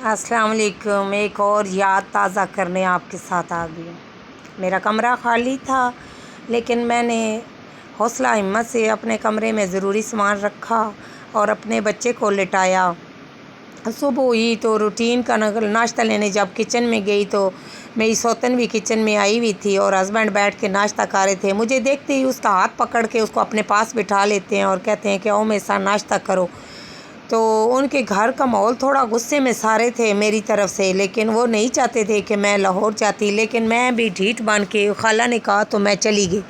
अस्सलाम वालेकुम। एक और याद ताज़ा करने आपके साथ आ गई। मेरा कमरा खाली था, लेकिन मैंने हौसला हिम्मत से अपने कमरे में ज़रूरी सामान रखा और अपने बच्चे को लिटाया। सुबह हुई तो रूटीन का नाश्ता लेने जब किचन में गई तो मेरी सौतन भी किचन में आई हुई थी और हस्बैंड बैठ के नाश्ता खा रहे थे। मुझे देखते ही उसका हाथ पकड़ के उसको अपने पास बिठा लेते हैं और कहते हैं कि आओ मेरे साथ नाश्ता करो। तो उनके घर का माहौल थोड़ा गुस्से में सारे थे मेरी तरफ से, लेकिन वो नहीं चाहते थे कि मैं लाहौर जाती। लेकिन मैं भी ढीठ बन के, खाला ने कहा तो मैं चली गई।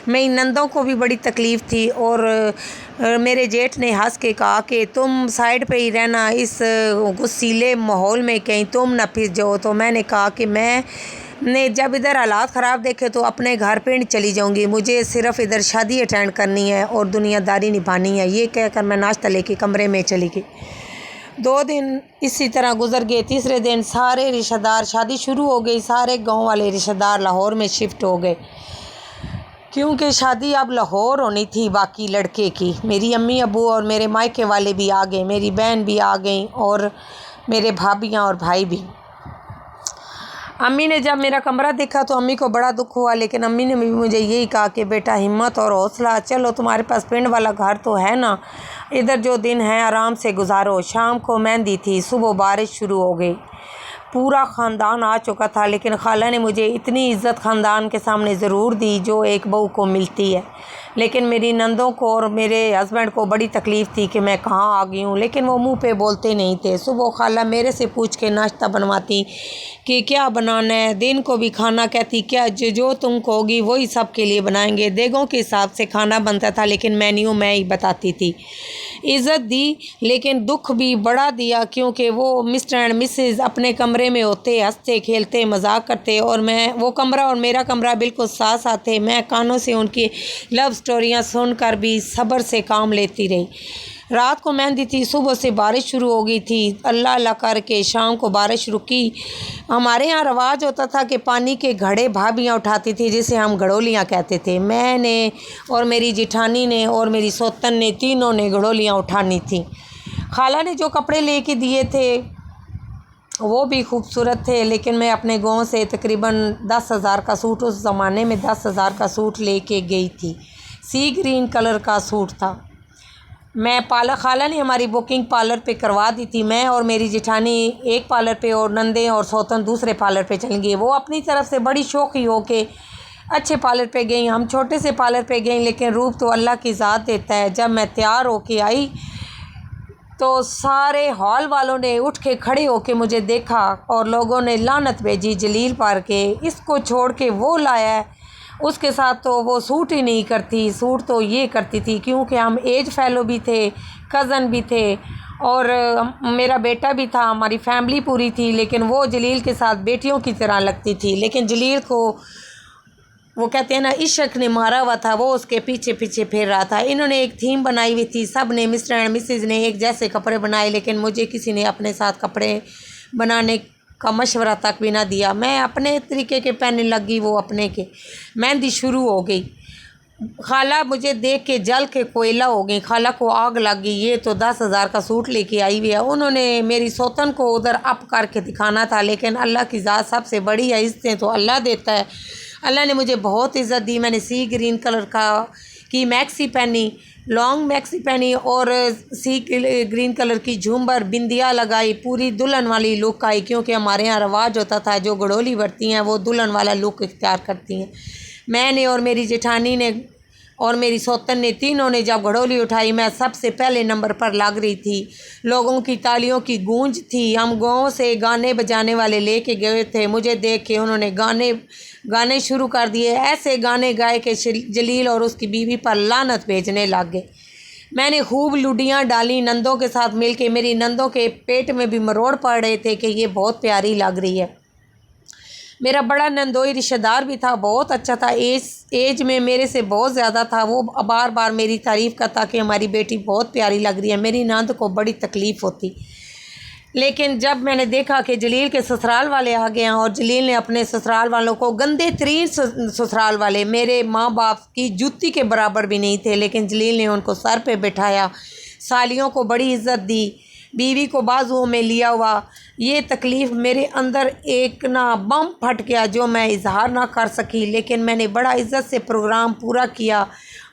मेरी नंदों को भी बड़ी तकलीफ़ थी और मेरे जेठ ने हंस के कहा कि तुम साइड पे ही रहना, इस गुस्सीले माहौल में कहीं तुम ना फिर जाओ। तो मैंने कहा कि मैं जब इधर हालात ख़राब देखे तो अपने घर पिंड चली जाऊंगी, मुझे सिर्फ़ इधर शादी अटेंड करनी है और दुनियादारी निभानी है। ये कहकर मैं नाश्ता लेके कमरे में चली गई। 2 दिन इसी तरह गुजर गए। तीसरे दिन सारे रिश्तेदार, शादी शुरू हो गई, सारे गांव वाले रिश्तेदार लाहौर में शिफ्ट हो गए, क्योंकि शादी अब लाहौर होनी थी बाकी लड़के की। मेरी अम्मी अबू और मेरे मायके वाले भी आ गए, मेरी बहन भी आ गई और मेरे भाभियाँ और भाई भी। अम्मी ने जब मेरा कमरा देखा तो अम्मी को बड़ा दुख हुआ, लेकिन अम्मी ने भी मुझे यही कहा कि बेटा हिम्मत और हौसला, चलो तुम्हारे पास पिंड वाला घर तो है ना, इधर जो दिन है आराम से गुजारो। शाम को मेहंदी थी, सुबह बारिश शुरू हो गई, पूरा ख़ानदान आ चुका था। लेकिन खाला ने मुझे इतनी इज़्ज़त ख़ानदान के सामने ज़रूर दी जो एक बहू को मिलती है। लेकिन मेरी नंदों को और मेरे हस्बैंड को बड़ी तकलीफ़ थी कि मैं कहाँ आ गई हूँ, लेकिन वो मुंह पे बोलते नहीं थे। सुबह खाला मेरे से पूछ के नाश्ता बनवाती कि क्या बनाना है, दिन को भी खाना कहती क्या जो तुम कहोगी वही सब के लिए बनाएंगे। देगों के हिसाब से खाना बनता था, लेकिन मेन्यू मैं ही बताती थी। इज़्ज़त दी, लेकिन दुख भी बड़ा दिया, क्योंकि वो मिस्टर एंड मिसेस अपने कमरे में होते, हंसते खेलते मजाक करते और मैं, वो कमरा और मेरा कमरा बिल्कुल साथ साथ थे। मैं कानों से उनकी लव स्टोरियाँ सुनकर भी सब्र से काम लेती रही। रात को मेहंदी थी, सुबह से बारिश शुरू हो गई थी। अल्लाह अल्लाह करके शाम को बारिश रुकी। हमारे यहाँ रवाज होता था कि पानी के घड़े भाभियाँ उठाती थी, जिसे हम घड़ोलियाँ कहते थे। मैंने और मेरी जिठानी ने और मेरी सौतन ने, तीनों ने घड़ोलियाँ उठानी थी। खाला ने जो कपड़े लेके दिए थे वो भी खूबसूरत थे, लेकिन मैं अपने गांव से तकरीबन 10,000 का सूट, उस ज़माने में 10,000 का सूट लेके गई थी। सी ग्रीन कलर का सूट था। मैं खाला ने हमारी बुकिंग पार्लर पे करवा दी थी। मैं और मेरी जिठानी एक पार्लर पे और नंदे और सौतन दूसरे पार्लर पे चल गई। वो अपनी तरफ से बड़ी शौक़ी हो के अच्छे पार्लर पे गई, हम छोटे से पार्लर पे गई, लेकिन रूप तो अल्लाह की ज़ात देता है। जब मैं तैयार होके आई तो सारे हॉल वालों ने उठ के खड़े होके मुझे देखा और लोगों ने लानत भेजी जलील पर के, इसको छोड़ के वो लाया है, उसके साथ तो वो सूट ही नहीं करती, सूट तो ये करती थी। क्योंकि हम एज फेलो भी थे, कज़न भी थे और मेरा बेटा भी था, हमारी फैमिली पूरी थी। लेकिन वो जलील के साथ बेटियों की तरह लगती थी। लेकिन जलील को वो कहते हैं ना, इश्क ने मारा हुआ था, वो उसके पीछे पीछे फिर रहा था। इन्होंने एक थीम बनाई हुई थी, सब ने, मिस्टर एंड मिसेज ने एक जैसे कपड़े बनाए, लेकिन मुझे किसी ने अपने साथ कपड़े बनाने का मशवरा तक भी ना दिया। मैं अपने तरीके के पहनने लगी, वो अपने के। मेहंदी शुरू हो गई। खाला मुझे देख के जल के कोयला हो गई, खाला को आग लग गई, ये तो 10,000 का सूट लेके आई हुई है। उन्होंने मेरी सौतन को उधर अप करके दिखाना था, लेकिन अल्लाह की ज़ात सबसे बड़ी है, इज़्ज़तें तो अल्लाह देता है। अल्लाह ने मुझे बहुत इज़्ज़त दी। मैंने सी ग्रीन कलर की मैक्सी पहनी, लॉन्ग मैक्सी पहनी और सी ग्रीन कलर की झूमर बिंदिया लगाई, पूरी दुल्हन वाली लुक आई। क्योंकि हमारे यहाँ रवाज होता था जो घड़ोली भरती हैं वो दुल्हन वाला लुक इख्तियार करती हैं। मैंने और मेरी जेठानी ने और मेरी सौतन ने, तीनों ने जब घड़ोली उठाई, मैं सबसे पहले नंबर पर लग रही थी। लोगों की तालियों की गूंज थी। हम गांव से गाने बजाने वाले लेके गए थे। मुझे देख के उन्होंने गाने शुरू कर दिए। ऐसे गाने गाए कि जलील और उसकी बीवी पर लानत भेजने लग गए। मैंने खूब लुडियाँ डाली नंदों के साथ मिल के। मेरी नंदों के पेट में भी मरोड़ पड़ रहे थे कि ये बहुत प्यारी लग रही है। मेरा बड़ा नंदोई रिश्तेदार भी था, बहुत अच्छा था, एज में मेरे से बहुत ज़्यादा था। वो बार बार मेरी तारीफ़ करता कि हमारी बेटी बहुत प्यारी लग रही है। मेरी नंद को बड़ी तकलीफ़ होती। लेकिन जब मैंने देखा कि जलील के ससुराल वाले आ गए हैं और जलील ने अपने ससुराल वालों को, गंदे तरीन ससुराल वाले, मेरे माँ बाप की जूती के बराबर भी नहीं थे, लेकिन जलील ने उनको सर पे बिठाया, सालियों को बड़ी इज़्ज़त दी। बीवी को बाजुओं में लिया हुआ। ये तकलीफ़ मेरे अंदर एक ना बम फट गया जो मैं इजहार ना कर सकी, लेकिन मैंने बड़ा इज़्ज़त से प्रोग्राम पूरा किया।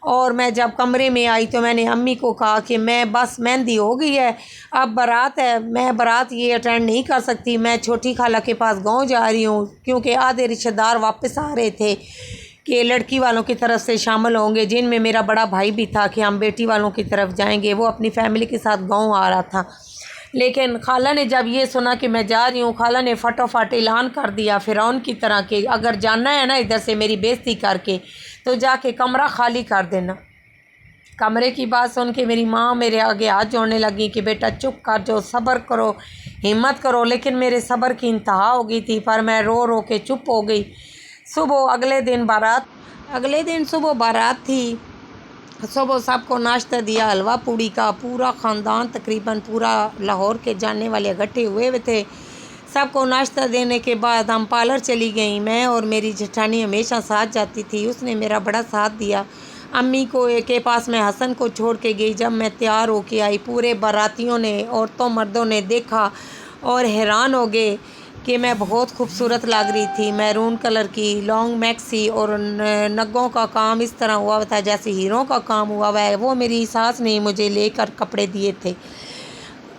और मैं जब कमरे में आई तो मैंने अम्मी को कहा कि मैं बस मेहंदी हो गई है, अब बारात है, मैं बारात ये अटेंड नहीं कर सकती, मैं छोटी खाला के पास गांव जा रही हूँ, क्योंकि आधे रिश्तेदार वापस आ रहे थे कि लड़की वालों की तरफ से शामिल होंगे, जिनमें मेरा बड़ा भाई भी था कि हम बेटी वालों की तरफ जाएंगे। वो अपनी फैमिली के साथ गाँव आ रहा था। लेकिन खाला ने जब ये सुना कि मैं जा रही हूँ, खाला ने फटाफट ऐलान कर दिया फ़िरौन की तरह कि अगर जाना है ना इधर से मेरी बेइज्जती करके, तो जाके कमरा खाली कर देना। कमरे की बात सुन के मेरी माँ मेरे आगे हाथ जोड़ने लगी कि बेटा चुप कर जाओ, सब्र करो, हिम्मत करो। लेकिन मेरे सब्र की इंतहा हो गई थी, पर मैं रो रो के चुप हो गई। अगले दिन सुबह बारात थी। सुबह सबको नाश्ता दिया, हलवा पूड़ी का। पूरा ख़ानदान तकरीबन पूरा लाहौर के जानने वाले इकट्ठे हुए थे। सबको नाश्ता देने के बाद हम पार्लर चली गई। मैं और मेरी जेठानी हमेशा साथ जाती थी, उसने मेरा बड़ा साथ दिया। अम्मी को के पास मैं हसन को छोड़ के गई। जब मैं तैयार होके आई, पूरे बारातियों ने, औरतों मर्दों ने देखा और हैरान हो गए कि मैं बहुत खूबसूरत लग रही थी। मैरून कलर की लॉन्ग मैक्सी और नगों का काम इस तरह हुआ था जैसे हीरों का काम हुआ हुआ है। वो मेरी सास ने मुझे लेकर कपड़े दिए थे।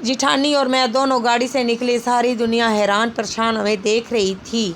जिठानी और मैं दोनों गाड़ी से निकले। सारी दुनिया हैरान परेशान हमें देख रही थी।